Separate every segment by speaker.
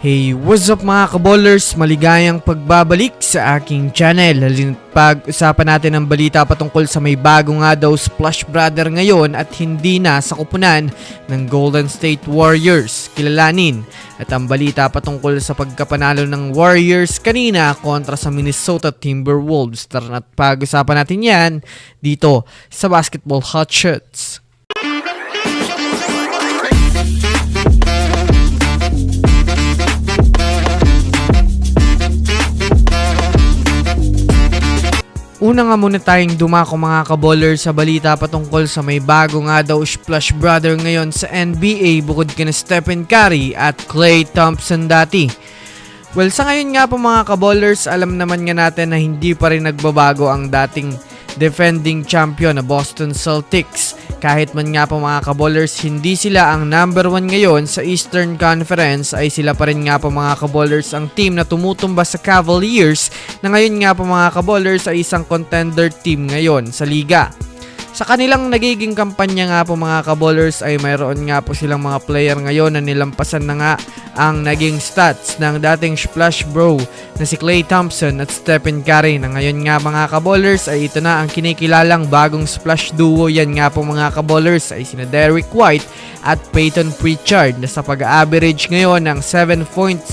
Speaker 1: Hey, what's up mga kaballers? Maligayang pagbabalik sa aking channel. Halina't pag-usapan natin ang balita patungkol sa may bago nga daw Splash Brother ngayon at hindi na sa kupunan ng Golden State Warriors. Kilalanin at ang balita patungkol sa pagkapanalo ng Warriors kanina kontra sa Minnesota Timberwolves. Tara at pag-usapan natin yan dito sa Basketball Hot Shots. Una nga muna tayong dumako mga kaballers sa balita patungkol sa may bago nga daw Splash Brother ngayon sa NBA bukod kina Stephen Curry at Klay Thompson dati. Well, sa ngayon nga po mga kaballers, alam naman nga natin na hindi pa rin nagbabago ang dating defending champion na Boston Celtics. Kahit man nga po mga kaballers, hindi sila ang number 1 ngayon sa Eastern Conference, ay sila pa rin nga po mga kaballers ang team na tumutumba sa Cavaliers na ngayon nga po mga kaballers ay isang contender team ngayon sa liga. Sa kanilang nagiging kampanya nga po mga kaballers ay mayroon nga po silang mga player ngayon na nilampasan na nga ang naging stats ng dating Splash Bro na si Klay Thompson at Stephen Curry na ngayon nga mga kaballers ay ito na ang kinikilalang bagong Splash Duo. Yan nga po mga kaballers ay sina Derrick White at Peyton Pritchard na sa pag-average ngayon ng 7.6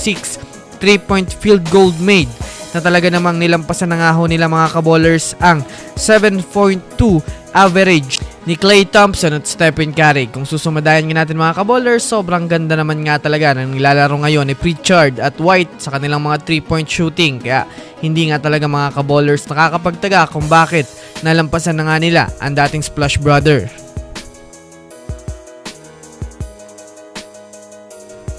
Speaker 1: 3-point field goal made na talaga namang nilampasan na nga ho nila mga kaballers ang 7.2 average ni Klay Thompson at Stephen Curry. Kung susumadayan nga natin mga kaballers, sobrang ganda naman nga talaga ng nilalaro ngayon ni Pritchard at White sa kanilang mga 3-point shooting. Kaya hindi nga talaga mga kaballers nakakapagtaga kung bakit nalampasan na nga nila ang dating Splash Brother.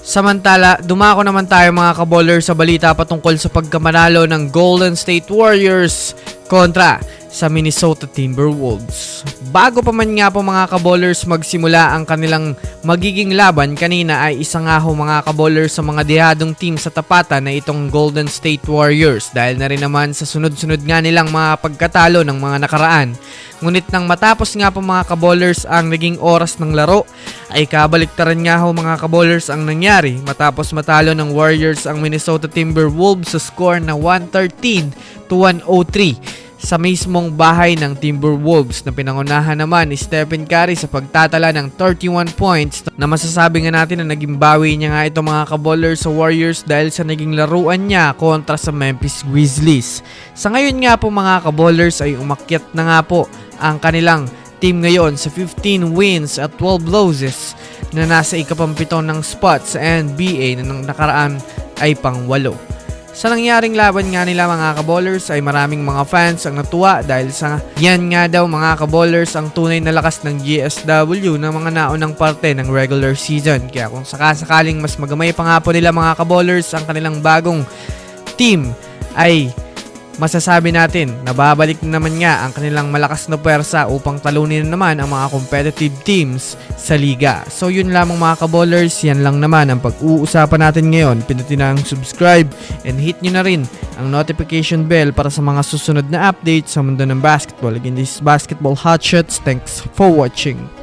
Speaker 1: Samantala, dumako naman tayo mga kaballers sa balita patungkol sa pagkamanalo ng Golden State Warriors kontra sa Minnesota Timberwolves. Bago pa man nga po mga kaballers magsimula ang kanilang magiging laban kanina ay isa nga ho mga kaballers sa mga dehadong team sa tapatan na itong Golden State Warriors dahil na rin naman sa sunod-sunod nga nilang mga pagkatalo ng mga nakaraan. Ngunit nang matapos nga po mga kaballers ang naging oras ng laro ay kabaliktaran nga ho mga kaballers ang nangyari matapos matalo ng Warriors ang Minnesota Timberwolves sa score na 113-103 sa mismong bahay ng Timberwolves na pinangunahan naman ni Stephen Curry sa pagtatala ng 31 points na masasabi nga natin na naging bawi niya nga ito mga kaballers sa Warriors dahil sa naging laruan niya kontra sa Memphis Grizzlies. Sa ngayon nga po mga kaballers ay umakyat na nga po ang kanilang team ngayon sa 15 wins at 12 losses na nasa ikapampito ng spot sa NBA na nang nakaraan ay pang-8. Sa nangyaring laban nga nila mga kaballers ay maraming mga fans ang natuwa dahil sa yan nga daw mga kaballers ang tunay na lakas ng GSW ng mga naunang parte ng regular season. Kaya kung sakasakaling mas magamay pa nga po nila mga kaballers ang kanilang bagong team ay masasabi natin na babalik na naman nga ang kanilang malakas na puwersa upang talunin na naman ang mga competitive teams sa liga. So yun lamang mga kaballers, yan lang naman ang pag-uusapan natin ngayon. Pindutin na ang subscribe and hit nyo na rin ang notification bell para sa mga susunod na updates sa mundo ng basketball. Again, this is Basketball Hot Shots. Thanks for watching.